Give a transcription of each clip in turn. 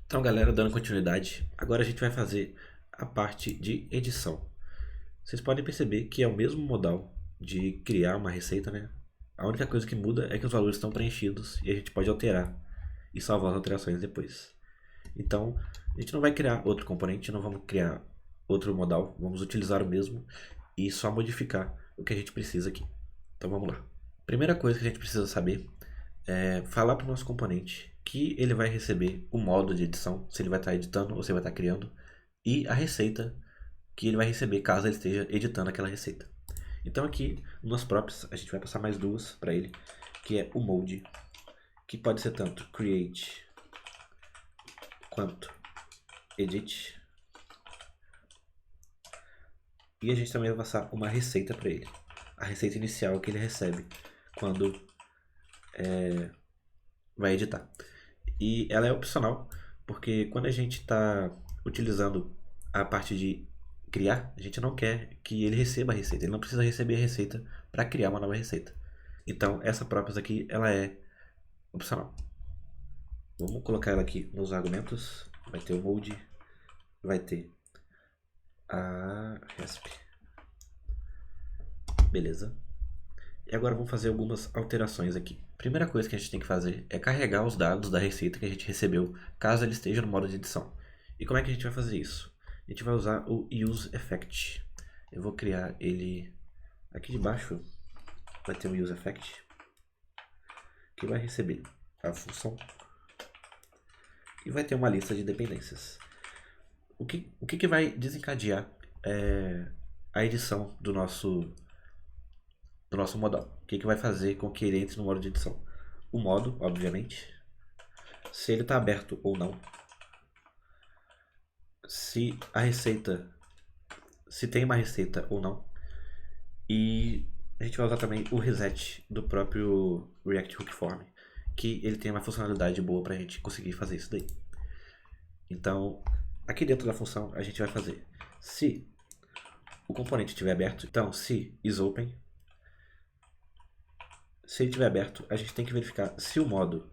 Então, galera, dando continuidade, agora a gente vai fazer a parte de edição. Vocês podem perceber que é o mesmo modal de criar uma receita, né? A única coisa que muda é que os valores estão preenchidos e a gente pode alterar e salvar as alterações depois. Então, a gente não vai criar outro componente, não vamos criar outro modal, vamos utilizar o mesmo e só modificar o que a gente precisa aqui. Então, vamos lá. Primeira coisa que a gente precisa saber é falar para o nosso componente que ele vai receber o modo de edição, se ele vai estar editando ou se ele vai estar criando, e a receita que ele vai receber caso ele esteja editando aquela receita. Então aqui, nos props, a gente vai passar mais duas para ele, que é o mode, que pode ser tanto create quanto edit. E a gente também vai passar uma receita para ele, a receita inicial que ele recebe quando vai editar. E ela é opcional, porque quando a gente está utilizando a parte de criar, a gente não quer que ele receba a receita. Ele não precisa receber a receita para criar uma nova receita. Então, essa props aqui, ela é opcional. Vamos colocar ela aqui nos argumentos. Vai ter o mode, vai ter a resp. Beleza. E agora vamos fazer algumas alterações aqui. Primeira coisa que a gente tem que fazer é carregar os dados da receita que a gente recebeu, caso ele esteja no modo de edição. E como é que a gente vai fazer isso? A gente vai usar o useEffect. Eu vou criar ele aqui de baixo. Vai ter um useEffect que vai receber a função e vai ter uma lista de dependências. O que vai desencadear a edição do nosso modal? O que vai fazer com que ele entre no modo de edição? O modo, obviamente, se ele está aberto ou não, se a receita, se tem uma receita ou não, e a gente vai usar também o reset do próprio React Hook Form, que ele tem uma funcionalidade boa para a gente conseguir fazer isso daí. Então, aqui dentro da função a gente vai fazer se o componente estiver aberto, então se isOpen, se ele estiver aberto, a gente tem que verificar se o modo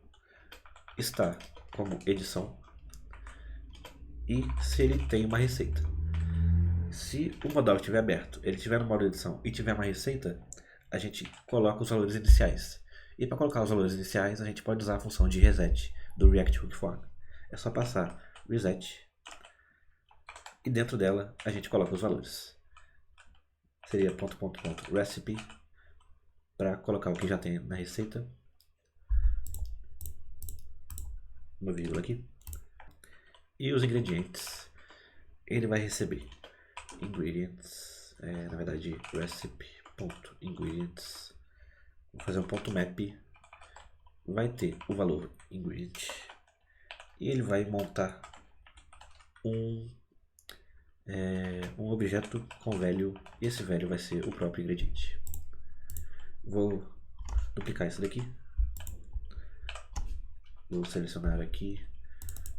está como edição e se ele tem uma receita. Se o modal estiver aberto, ele estiver no modo edição e tiver uma receita, a gente coloca os valores iniciais. E para colocar os valores iniciais, a gente pode usar a função de reset do React Hook Form. É só passar reset e dentro dela a gente coloca os valores. Seria recipe para colocar o que já tem na receita. Uma vírgula aqui. E os ingredientes, ele vai receber ingredients, na verdade recipe.ingredients. Vou fazer um ponto map, vai ter o valor ingredient e ele vai montar um objeto com value, e esse value vai ser o próprio ingrediente. Vou duplicar isso daqui, vou selecionar aqui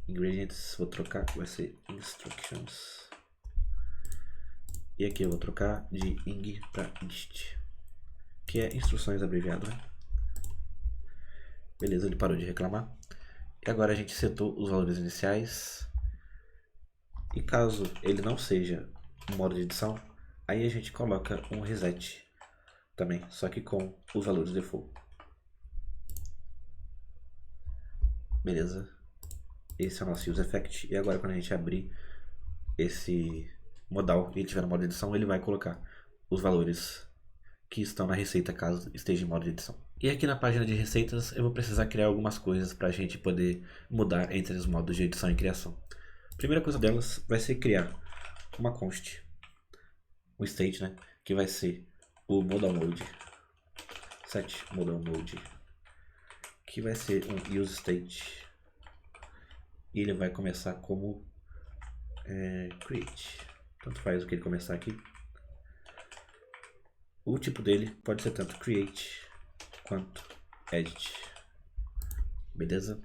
ingredients, vou trocar, vai ser instructions, e aqui eu vou trocar de ing para inst, que é instruções abreviado, né? Beleza, ele parou de reclamar. E agora a gente setou os valores iniciais. E caso ele não seja um modo de edição, aí a gente coloca um reset também, só que com os valores default. Beleza? Esse é o nosso useEffect. E agora quando a gente abrir esse modal e ele estiver no modo de edição, ele vai colocar os valores que estão na receita caso esteja em modo de edição. E aqui na página de receitas eu vou precisar criar algumas coisas para a gente poder mudar entre os modos de edição e criação. A primeira coisa delas vai ser criar uma const, um state, né, que vai ser o modal mode, set modal mode, que vai ser um useState, e ele vai começar como create, tanto faz o que ele começar aqui. O tipo dele pode ser tanto create quanto edit, beleza?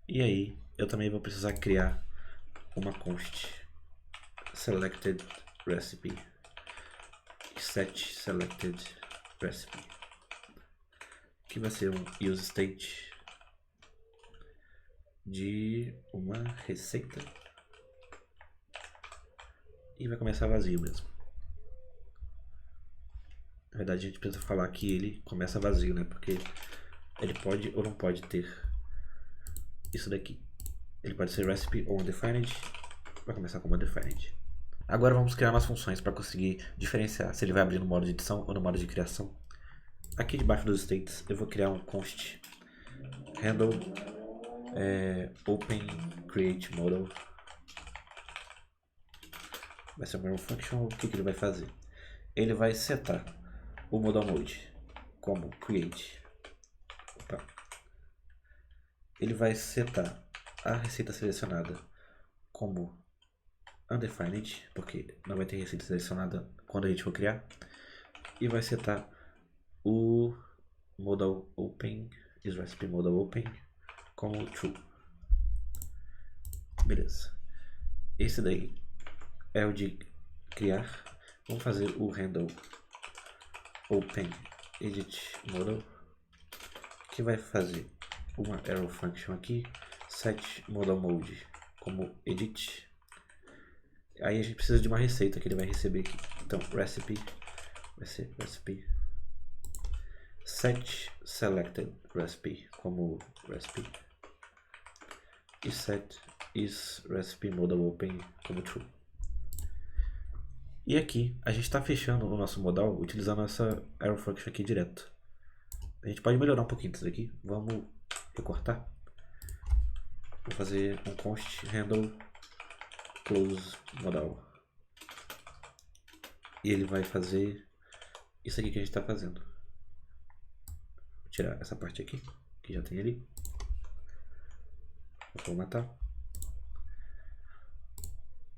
E aí eu também vou precisar criar uma const selected recipe set selected recipe, que vai ser um useState de uma receita. E vai começar vazio mesmo. Na verdade, a gente precisa falar que ele começa vazio, né? Porque ele pode ou não pode ter isso daqui. Ele pode ser recipe ou undefined. Vai começar como undefined. Agora vamos criar umas funções para conseguir diferenciar se ele vai abrir no modo de edição ou no modo de criação. Aqui debaixo dos states eu vou criar um const handle open create model. Vai ser uma function. O que ele vai fazer? Ele vai setar o modal mode como create. Ele vai setar a receita selecionada como undefined, porque não vai ter receita selecionada quando a gente for criar. E vai setar o modal open, isRecipe modal open, como true. Beleza. Esse daí é o de criar. Vamos fazer o handle open edit model, que vai fazer uma arrow function aqui, set modal mode como edit. Aí a gente precisa de uma receita que ele vai receber aqui. Então recipe vai ser recipe set selected recipe como recipe e set isRecipe modal open como true. E aqui a gente está fechando o nosso modal utilizando essa arrow function aqui direto. A gente pode melhorar um pouquinho isso aqui. Vamos recortar. Vou fazer um const handle close modal. E ele vai fazer isso aqui que a gente está fazendo. Vou tirar essa parte aqui, que já tem ali. Vou formatar.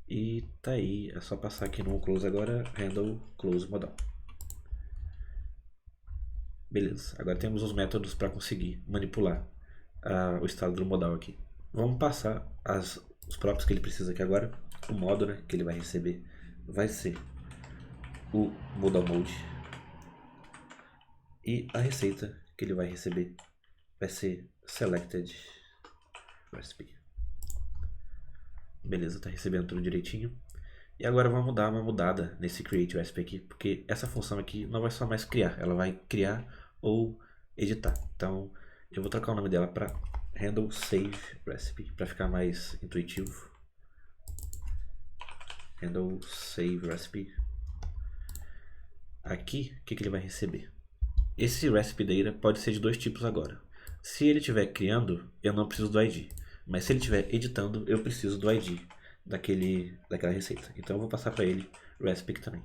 E tá aí, é só passar aqui no close agora, handle close modal. Beleza, agora temos os métodos para conseguir manipular o estado do modal aqui. Vamos passar os próprios que ele precisa aqui agora. O modo, né, que ele vai receber vai ser o modal mode. E a receita que ele vai receber vai ser selected recipe. Beleza, tá recebendo tudo direitinho. E agora vamos dar uma mudada nesse create recipe aqui, porque essa função aqui não vai só mais criar, ela vai criar ou editar. Então eu vou trocar o nome dela para handle save recipe, para ficar mais intuitivo. Handle save recipe. Aqui, o que ele vai receber? Esse recipe data pode ser de dois tipos agora. Se ele estiver criando, eu não preciso do ID. Mas se ele estiver editando, eu preciso do ID daquela receita. Então eu vou passar para ele recipe também.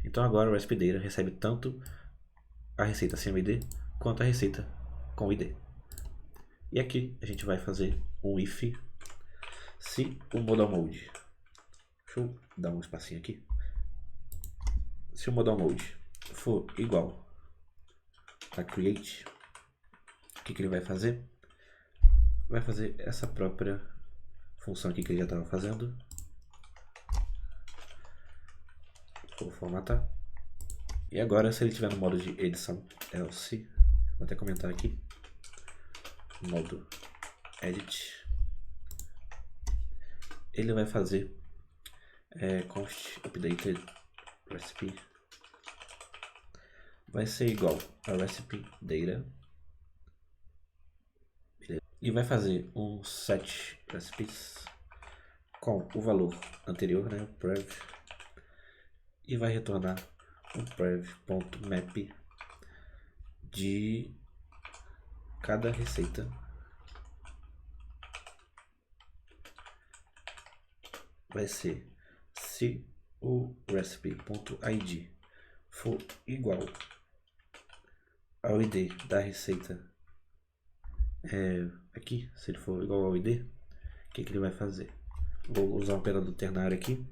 Então agora o recipe data recebe tanto a receita sem o ID quanto a receita com o ID. E aqui a gente vai fazer um if se o modal mode. Deixa eu dar um espacinho aqui. Se o modal mode for igual a create, o que ele vai fazer? Vai fazer essa própria função aqui que ele já estava fazendo. Vou formatar. E agora, se ele estiver no modo de edição, else, vou até comentar aqui, modo edit, ele vai fazer const updated recipe vai ser igual a recipe data. E vai fazer um set recipes com o valor anterior, né, prev, e vai retornar um prev.map de cada receita vai ser se o recipe.id for igual ao id da receita aqui, se ele for igual ao id, o que ele vai fazer? Vou usar o operador ternário aqui.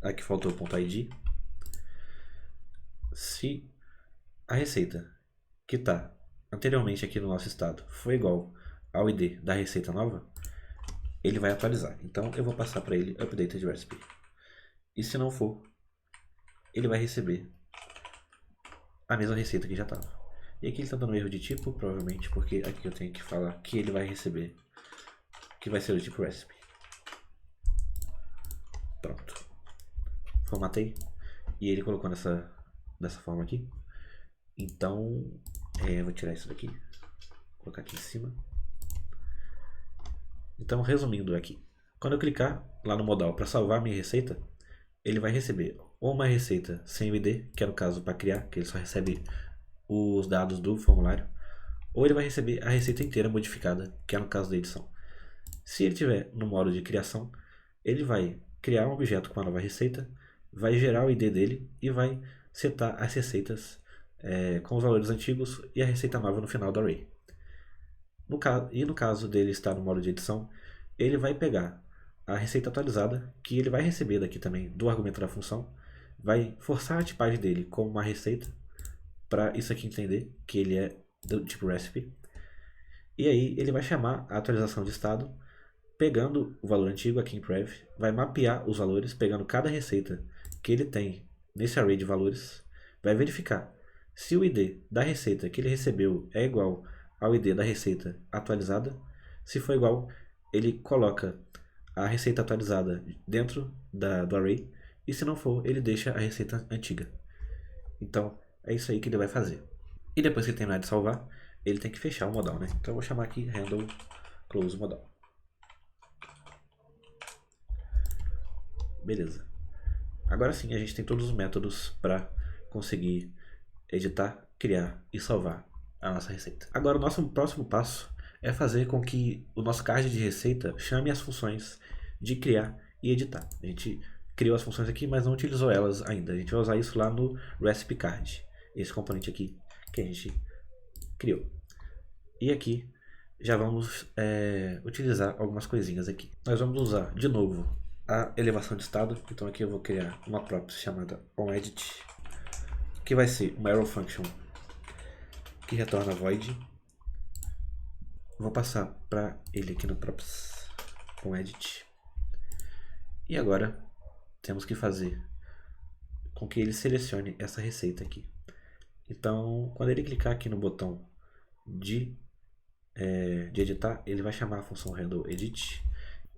Aqui faltou o .id. Se a receita que está anteriormente aqui no nosso estado for igual ao id da receita nova, ele vai atualizar. Então eu vou passar para ele updated recipe. E se não for, ele vai receber a mesma receita que já estava. E aqui ele está dando um erro de tipo, provavelmente, porque aqui eu tenho que falar que ele vai receber, que vai ser do tipo recipe. Pronto. Formatei. E ele colocou dessa forma aqui. Então, eu vou tirar isso daqui. Vou colocar aqui em cima. Então, resumindo aqui. Quando eu clicar lá no modal para salvar minha receita, ele vai receber ou uma receita sem o ID, que é no caso para criar, que ele só recebe os dados do formulário, ou ele vai receber a receita inteira modificada, que é no caso da edição. Se ele tiver no modo de criação, ele vai criar um objeto com a nova receita, vai gerar o ID dele e vai setar as receitas com os valores antigos e a receita nova no final do array. No caso dele estar no modo de edição, ele vai pegar a receita atualizada, que ele vai receber daqui também do argumento da função, vai forçar a tipagem dele como uma receita, para isso aqui entender que ele é do tipo recipe, e aí ele vai chamar a atualização de estado, pegando o valor antigo aqui em prev, vai mapear os valores, pegando cada receita que ele tem nesse array de valores, vai verificar se o ID da receita que ele recebeu é igual ao ID da receita atualizada. Se for igual, ele coloca a receita atualizada dentro do array, e se não for, ele deixa a receita antiga. Então, é isso aí que ele vai fazer. E depois que ele terminar de salvar, ele tem que fechar o modal, né? Então eu vou chamar aqui handle close modal. Beleza. Agora sim, a gente tem todos os métodos para conseguir editar, criar e salvar a nossa receita. Agora o nosso próximo passo é fazer com que o nosso card de receita chame as funções de criar e editar. A gente criou as funções aqui, mas não utilizou elas ainda. A gente vai usar isso lá no recipe card, esse componente aqui que a gente criou. E aqui já vamos utilizar algumas coisinhas aqui. Nós vamos usar de novo a elevação de estado. Então aqui eu vou criar uma props chamada onEdit, que vai ser uma arrow function que retorna void. Vou passar para ele aqui no props onEdit. E agora temos que fazer com que ele selecione essa receita aqui. Então, quando ele clicar aqui no botão de editar, ele vai chamar a função handleEdit.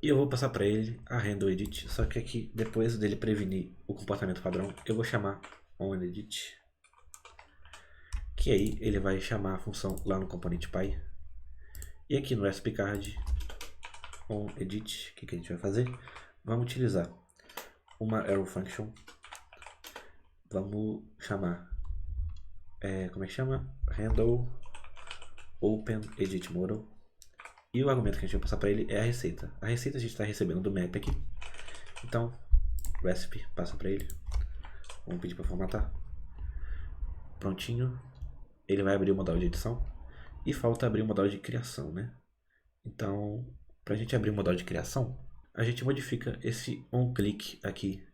E eu vou passar para ele a handleEdit, só que aqui, depois dele prevenir o comportamento padrão, eu vou chamar onEdit, que aí ele vai chamar a função lá no componente py. E aqui no recipe card onEdit, o que a gente vai fazer? Vamos utilizar uma arrow function. Vamos chamar, como é que chama? Handle open edit model. E o argumento que a gente vai passar para ele é a receita. A receita a gente está recebendo do map aqui. Então, recipe passa para ele. Vamos pedir para formatar. Prontinho. Ele vai abrir o modal de edição. E falta abrir o modal de criação, né? Então, para a gente abrir o modal de criação, a gente modifica esse onClick aqui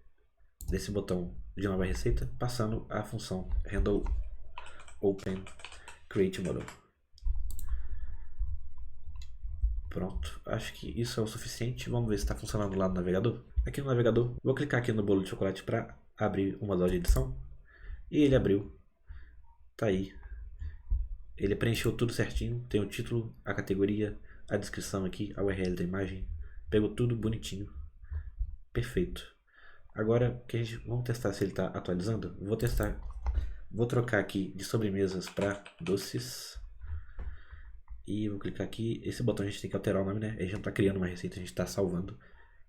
desse botão de nova receita, passando a função handle open create model. Pronto, acho que isso é o suficiente. Vamos ver se está funcionando lá no navegador. Aqui no navegador, vou clicar aqui no bolo de chocolate para abrir o modal de edição. E ele abriu. Tá aí. Ele preencheu tudo certinho. Tem o título, a categoria, a descrição aqui, a URL da imagem. Pegou tudo bonitinho. Perfeito. Agora, vamos testar se ele está atualizando. Vou testar. Vou trocar aqui de sobremesas para doces. E vou clicar aqui. Esse botão a gente tem que alterar o nome, né? A gente não está criando uma receita, a gente está salvando.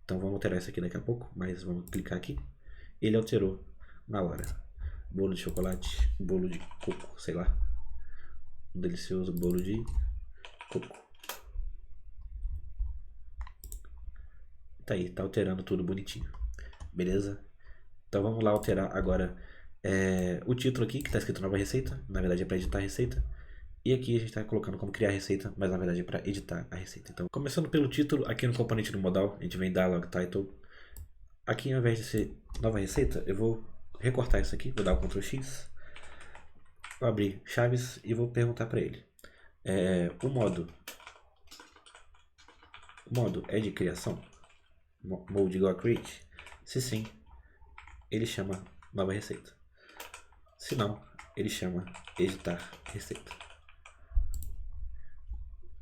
Então vamos alterar isso aqui daqui a pouco. Mas vamos clicar aqui. Ele alterou na hora. Bolo de chocolate, bolo de coco, sei lá. Um delicioso bolo de coco. Tá aí, tá alterando tudo bonitinho. Beleza? Então vamos lá alterar agora o título aqui, que está escrito nova receita. Na verdade é para editar a receita. E aqui a gente está colocando como criar a receita, mas na verdade é para editar a receita. Então, começando pelo título, aqui no componente do modal, a gente vem dialog title. Aqui, ao invés de ser nova receita, eu vou recortar isso aqui, vou dar o Ctrl X, vou abrir chaves e vou perguntar para ele. O modo é de criação? Mode igual a create? Se sim, ele chama nova receita. Se não, ele chama editar receita.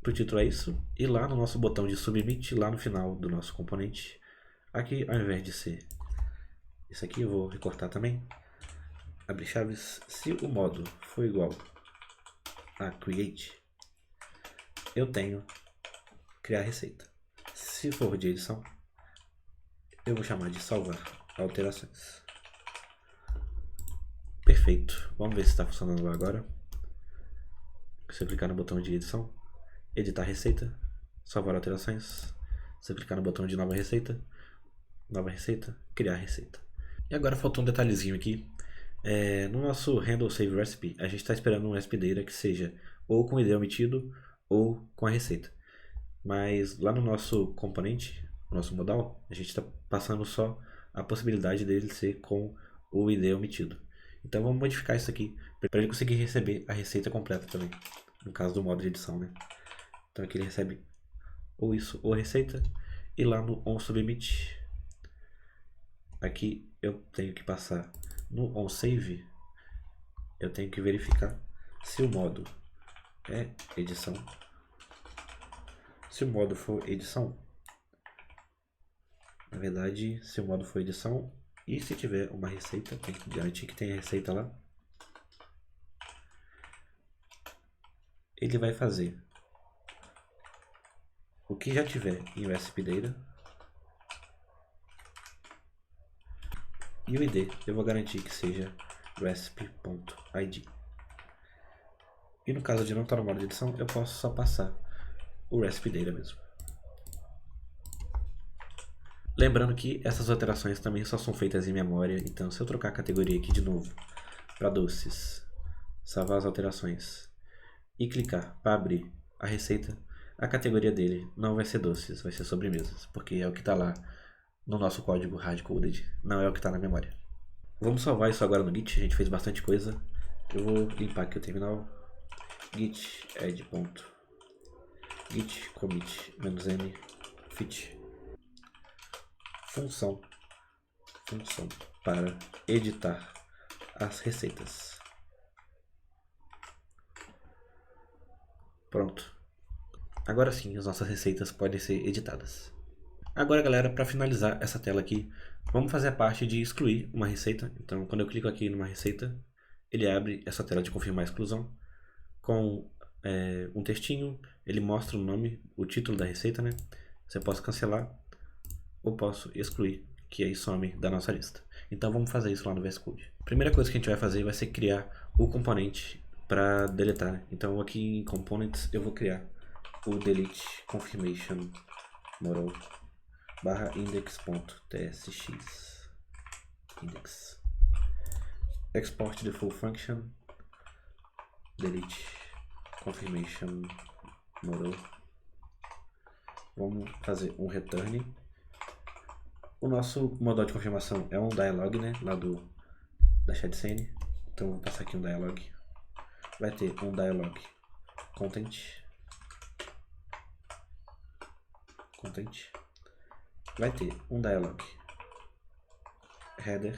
Para o título é isso. E lá no nosso botão de submit, lá no final do nosso componente, aqui ao invés de ser isso aqui, eu vou recortar também. Abre chaves. Se o modo for igual a create, eu tenho criar receita. Se for de edição, eu vou chamar de salvar alterações. Perfeito. Vamos ver se está funcionando lá agora. Se eu clicar no botão de edição, editar receita, salvar alterações. Se eu clicar no botão de nova receita, criar receita. E agora faltou um detalhezinho aqui. No nosso handle save recipe, a gente está esperando um recipe data que seja ou com o ID omitido ou com a receita. Mas lá no nosso componente, no nosso modal, a gente está passando só a possibilidade dele ser com o ID omitido. Então vamos modificar isso aqui para ele conseguir receber a receita completa também, no caso do modo de edição, né? Então aqui ele recebe ou isso ou receita, e lá no onSubmit, aqui eu tenho que passar no onSave, eu tenho que verificar se o modo é edição. Se o modo for edição, na verdade, se o modo for edição e se tiver uma receita, tem que garantir que tem a receita lá, ele vai fazer o que já tiver em recipe data, e o ID eu vou garantir que seja recipe.id. E no caso de não estar no modo de edição, eu posso só passar o recipe data mesmo. Lembrando que essas alterações também só são feitas em memória, então se eu trocar a categoria aqui de novo para doces, salvar as alterações e clicar para abrir a receita, a categoria dele não vai ser doces, vai ser sobremesas, porque é o que está lá no nosso código hardcoded, não é o que está na memória. Vamos salvar isso agora no Git, a gente fez bastante coisa. Eu vou limpar aqui o terminal. Git add git commit -n fit função para editar as receitas. Pronto. Agora sim, as nossas receitas podem ser editadas. Agora, galera, para finalizar essa tela aqui, vamos fazer a parte de excluir uma receita. Então, quando eu clico aqui numa receita, ele abre essa tela de confirmar a exclusão com um textinho. Ele mostra o nome, o título da receita, né? Você pode cancelar ou posso excluir, que aí some da nossa lista. Então, vamos fazer isso lá no VS Code. A primeira coisa que a gente vai fazer vai ser criar o componente para deletar. Então, aqui em Components, eu vou criar o delete confirmation model /index.tsx index export the full function delete confirmation model. Vamos fazer um return. O nosso modal de confirmação é um dialog, né, lá da shadcene. Então vou passar aqui um dialog. Vai ter um dialog content. Vai ter um dialog header,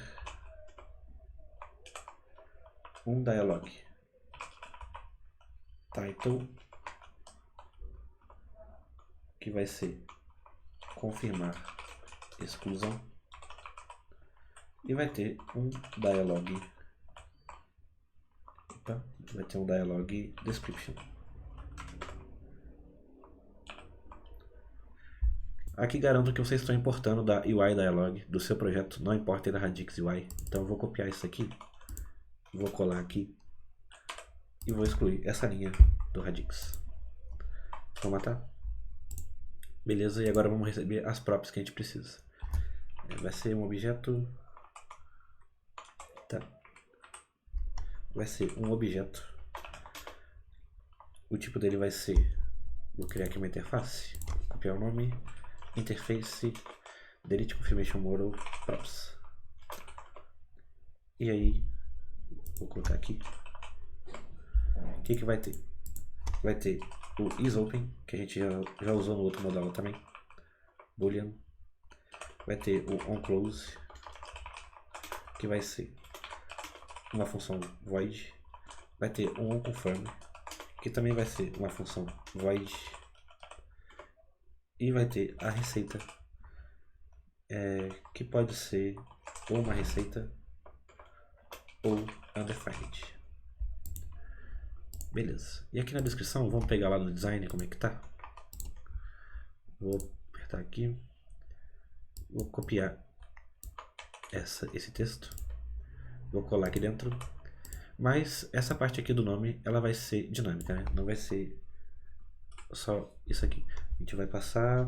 um dialog title, que vai ser confirmar exclusão, e vai ter um dialog description. Aqui garanto que vocês estão importando da UI Dialog do seu projeto, não importa da Radix UI. Então eu vou copiar isso aqui, vou colar aqui e vou excluir essa linha do Radix. Vou matar. Beleza, e agora vamos receber as props que a gente precisa. Vai ser um objeto. Tá. Vai ser um objeto. O tipo dele vai ser. Vou criar aqui uma interface. Copiar o nome. Interface delete confirmation model props. E aí, vou colocar aqui. O que vai ter? Vai ter o isOpen, que a gente já usou no outro modal também. Boolean. Vai ter o onClose, que vai ser uma função void. vai ter um onConfirm, que também vai ser uma função void, e vai ter a receita, que pode ser ou uma receita ou undefined. Beleza. E aqui na descrição, vamos pegar lá no design como é que tá. Vou apertar aqui, vou copiar esse texto, vou colar aqui dentro, mas essa parte aqui do nome ela vai ser dinâmica, né? Não vai ser só isso aqui. A gente vai passar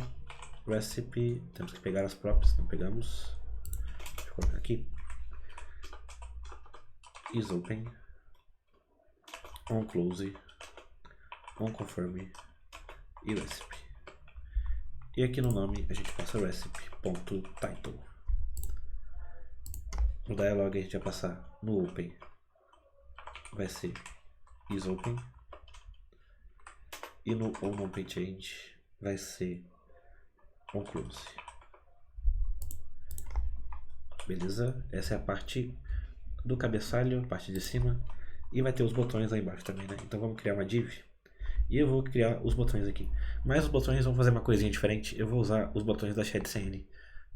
recipe, temos que pegar as props, não pegamos. Deixa eu colocar aqui. isOpen, onClose, onConfirm e recipe. E aqui no nome a gente passa recipe.title. No dialog a gente vai passar no open, vai ser isOpen, e no onOpenChange vai ser onClose. Beleza? Essa é a parte do cabeçalho, parte de cima, e vai ter os botões aí embaixo também, né? Então vamos criar uma div e eu vou criar os botões aqui. Mas os botões vão fazer uma coisinha diferente. Eu vou usar os botões da ShadCN,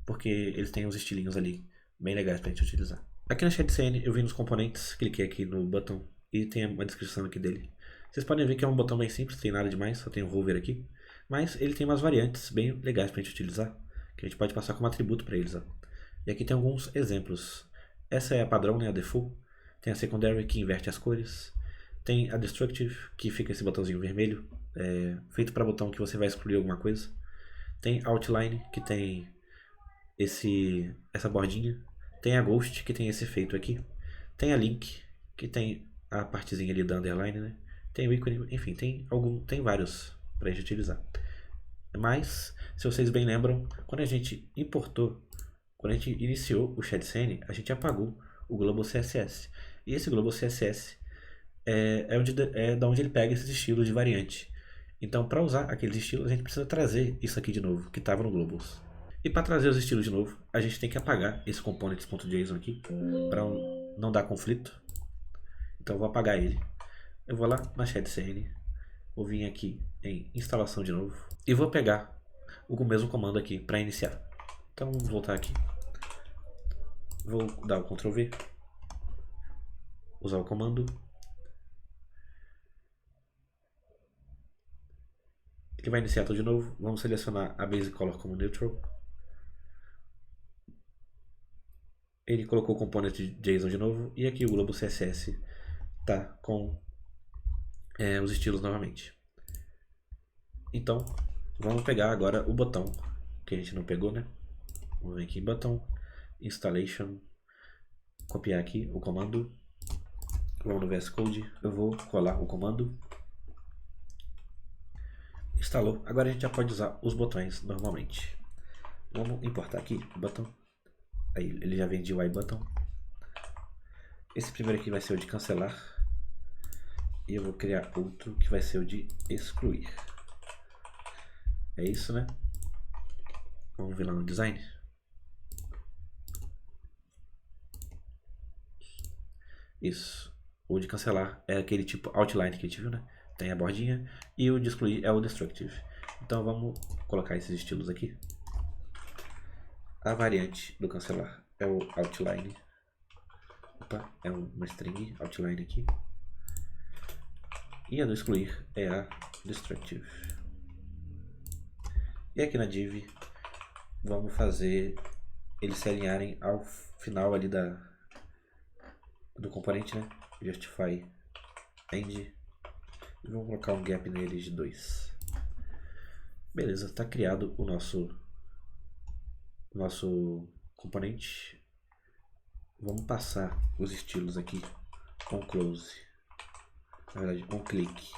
porque eles têm uns estilinhos ali bem legais pra gente utilizar. Aqui na ShadCN eu vim nos componentes, cliquei aqui no button e tem uma descrição aqui dele. Vocês podem ver que é um botão bem simples, não tem nada demais, só tem um hover aqui. Mas ele tem umas variantes bem legais pra gente utilizar, que a gente pode passar como atributo para eles. Ó. E aqui tem alguns exemplos. Essa é a padrão, né, a default. Tem a secondary, que inverte as cores. Tem a destructive, que fica esse botãozinho vermelho, feito para botão que você vai excluir alguma coisa. Tem a outline, que tem essa bordinha. Tem a ghost, que tem esse efeito aqui. Tem a link, que tem a partezinha ali da underline, né? Tem o ícone, enfim, tem vários para a gente utilizar. Mas, se vocês bem lembram, quando a gente iniciou o ShadCN, a gente apagou o Global CSS. E esse Global CSS é da onde ele pega esses estilos de variante. Então, para usar aqueles estilos, a gente precisa trazer isso aqui de novo, que estava no Globals. E para trazer os estilos de novo, a gente tem que apagar esse components.json aqui, para não dar conflito. Então, eu vou apagar ele. Eu vou lá na ShadCN, vou vir aqui em instalação de novo, e vou pegar o mesmo comando aqui para iniciar. Então, vamos voltar aqui. Vou dar o Ctrl V, usar o comando. Ele vai iniciar tudo de novo. Vamos selecionar a Basic Color como Neutral. Ele colocou o component de JSON de novo. E aqui o Global CSS está com os estilos novamente. Então, vamos pegar agora o botão que a gente não pegou, né? Vamos vir aqui em botão, installation, copiar aqui o comando. Vamos no VS Code, eu vou colar o comando. Instalou, agora a gente já pode usar os botões normalmente. Vamos importar aqui o botão. Aí ele já vem de UI button. Esse primeiro aqui vai ser o de cancelar. E eu vou criar outro que vai ser o de excluir. É isso, né? Vamos vir lá no design. Isso. O de cancelar é aquele tipo outline que a gente viu, né? Tem a bordinha. E o de excluir é o destructive. Então vamos colocar esses estilos aqui. A variante do cancelar é o outline. Opa, é uma string outline aqui. E a do excluir é a destructive. E aqui na div vamos fazer eles se alinharem ao final ali do componente, né? Justify end. E vamos colocar um gap neles de 2. Beleza, está criado o nosso componente. Vamos passar os estilos aqui com close. Na verdade, um click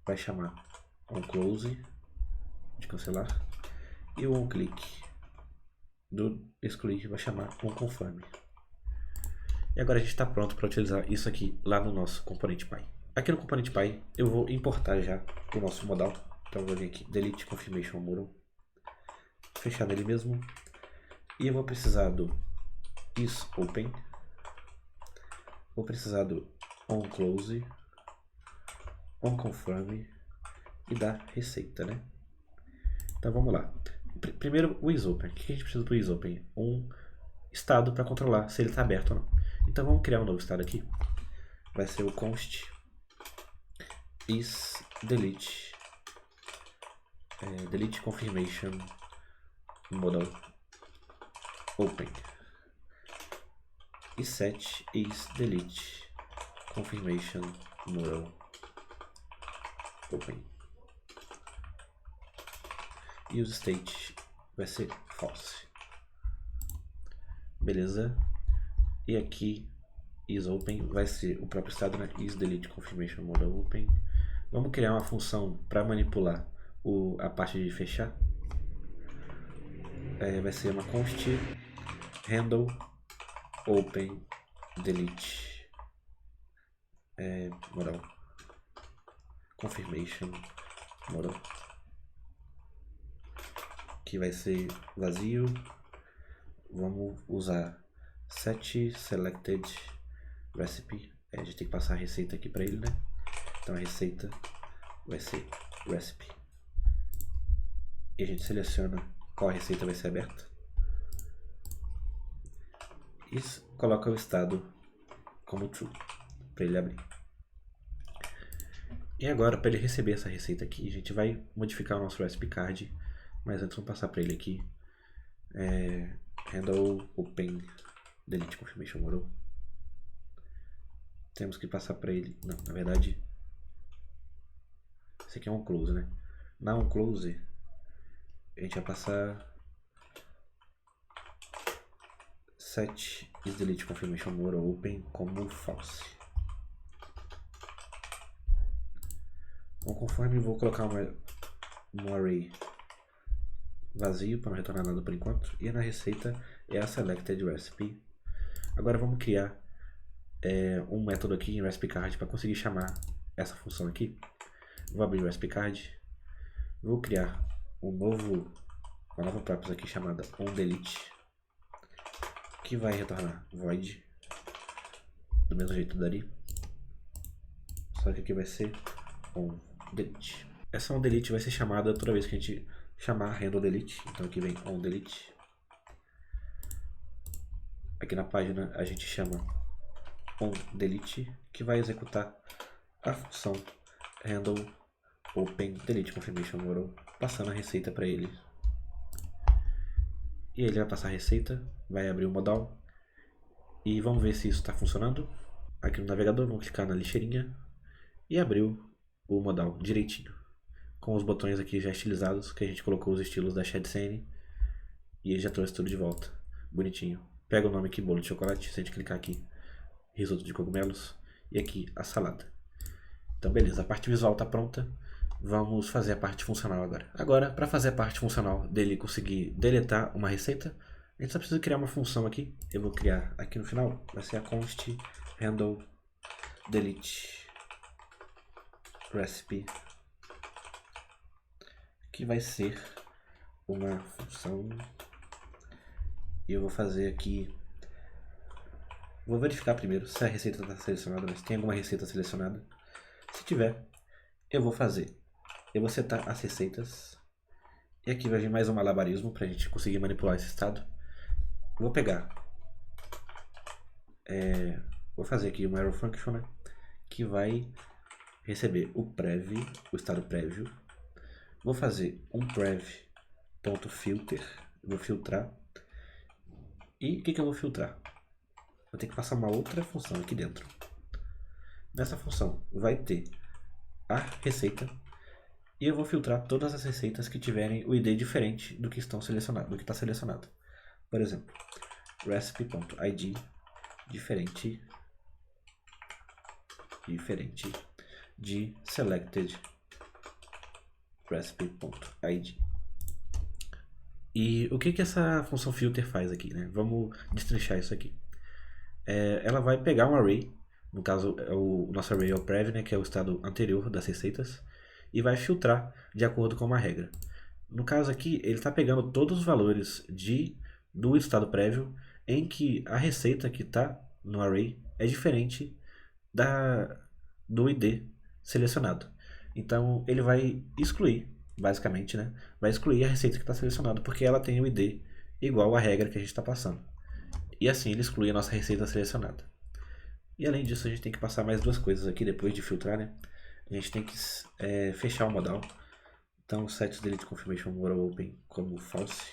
vai chamar on close de cancelar e o on click do excluir vai chamar on confirm. E agora a gente está pronto para utilizar isso aqui lá no nosso componente Py. Aqui no componente Py eu vou importar já o nosso modal. Então eu vou vir aqui, delete confirmation modal, fechar nele mesmo, e eu vou precisar do isOpen, vou precisar do onClose, onConfirm e da receita, né? Então vamos lá. Primeiro o isOpen. O que a gente precisa para o isOpen? Um estado para controlar se ele está aberto ou não. Então vamos criar um novo estado aqui. Vai ser o const isDelete delete confirmation modal open e set isDelete confirmation modal open. E o state vai ser false. Beleza? E aqui isOpen vai ser o próprio estado, né? isDelete confirmation modal open. Vamos criar uma função para manipular a parte de fechar. Vai ser uma const handle open delete modal confirmation modal, que vai ser vazio. Vamos usar set selected recipe. A gente tem que passar a receita aqui para ele, né? Então a receita vai ser recipe. E a gente seleciona qual receita vai ser aberta. E coloca o estado como true para ele abrir. E agora, para ele receber essa receita aqui, a gente vai modificar o nosso recipe card. Mas antes vamos passar para ele aqui handle open delete confirmation modal. Temos que passar para ele, não, na verdade esse aqui é um onClose, né? Na onClose a gente vai passar set isDelete confirmation modal open como false. Conforme vou colocar um array vazio para não retornar nada por enquanto, e na receita é a selected recipe. Agora vamos criar um método aqui em RecipeCard para conseguir chamar essa função aqui. Vou abrir o RecipeCard, vou criar uma nova property aqui chamada onDelete, que vai retornar void do mesmo jeito dali, só que aqui vai ser onDelete. Essa onDelete vai ser chamada toda vez que a gente chamar handleDelete. Então aqui vem onDelete. Aqui na página a gente chama onDelete, que vai executar a função handle open delete confirmation modal, passando a receita para ele. E ele vai passar a receita, vai abrir o modal e vamos ver se isso está funcionando. Aqui no navegador vamos clicar na lixeirinha e abriu o modal direitinho, com os botões aqui já estilizados, que a gente colocou os estilos da ShadScene e ele já trouxe tudo de volta, bonitinho. Pega o nome aqui, bolo de chocolate, se a gente clicar aqui, risoto de cogumelos, e aqui a salada. Então beleza, a parte visual está pronta, vamos fazer a parte funcional agora. Agora, para fazer a parte funcional dele conseguir deletar uma receita, a gente só precisa criar uma função aqui. Eu vou criar aqui no final, vai ser a const handle delete recipe, que vai ser uma função. E eu vou fazer aqui, vou verificar primeiro se a receita está selecionada, se tem alguma receita selecionada. Se tiver, eu vou setar as receitas. E aqui vai vir mais um malabarismo para a gente conseguir manipular esse estado. Vou pegar, vou fazer aqui uma arrow function, né, que vai receber o estado prévio. Vou fazer um prev.filter, vou filtrar. E o que eu vou filtrar? Vou ter que passar uma outra função aqui dentro. Nessa função vai ter a receita e eu vou filtrar todas as receitas que tiverem o ID diferente do que está selecionado. Por exemplo, recipe.id diferente de selected recipe.id. E o que essa função filter faz aqui, né? Vamos destrinchar isso aqui. Ela vai pegar um array, no caso o nosso array é o prev, né, que é o estado anterior das receitas, e vai filtrar de acordo com uma regra. No caso aqui, ele está pegando todos os valores do estado prévio em que a receita que está no array é diferente do ID selecionado. Então ele vai excluir, basicamente, né? Vai excluir a receita que está selecionada porque ela tem o ID igual à regra que a gente está passando. E assim ele exclui a nossa receita selecionada. E além disso, a gente tem que passar mais duas coisas aqui depois de filtrar, né? A gente tem que fechar o modal. Então, set delete confirmation modal open como false.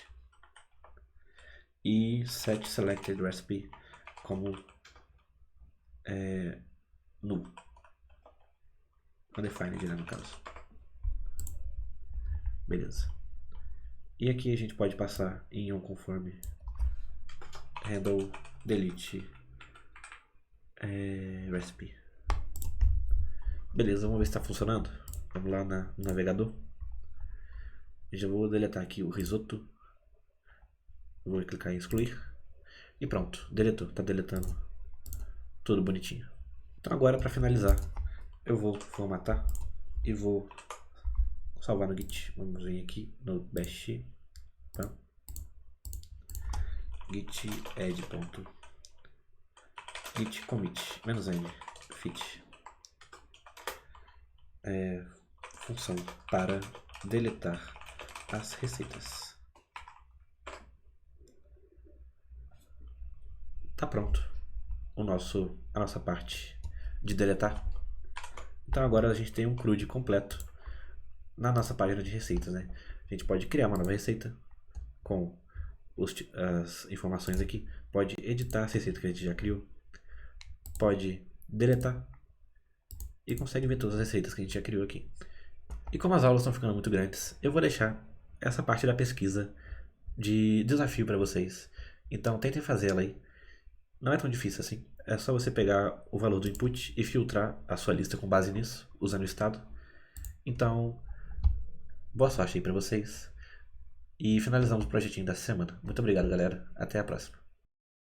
E set selected recipe como null. Undefined, né, no caso. Beleza. E aqui a gente pode passar em um conforme handle delete recipe. Beleza, vamos ver se está funcionando. Vamos lá no navegador. Eu já vou deletar aqui o risoto. Vou clicar em excluir. E pronto, deletou, tá deletando tudo bonitinho. Então agora para finalizar, eu vou formatar e vou salvar no Git. Vamos vir aqui no bash, tá? Git add ponto git commit -n fit função para deletar as receitas. Tá pronto a nossa parte de deletar. Então agora a gente tem um CRUD completo na nossa página de receitas, né? A gente pode criar uma nova receita com as informações aqui, pode editar as receitas que a gente já criou, pode deletar e consegue ver todas as receitas que a gente já criou aqui. E como as aulas estão ficando muito grandes, eu vou deixar essa parte da pesquisa de desafio para vocês. Então tentem fazer ela aí. Não é tão difícil assim. É só você pegar o valor do input e filtrar a sua lista com base nisso, usando o estado. Então, boa sorte aí para vocês. E finalizamos o projetinho dessa semana. Muito obrigado, galera. Até a próxima.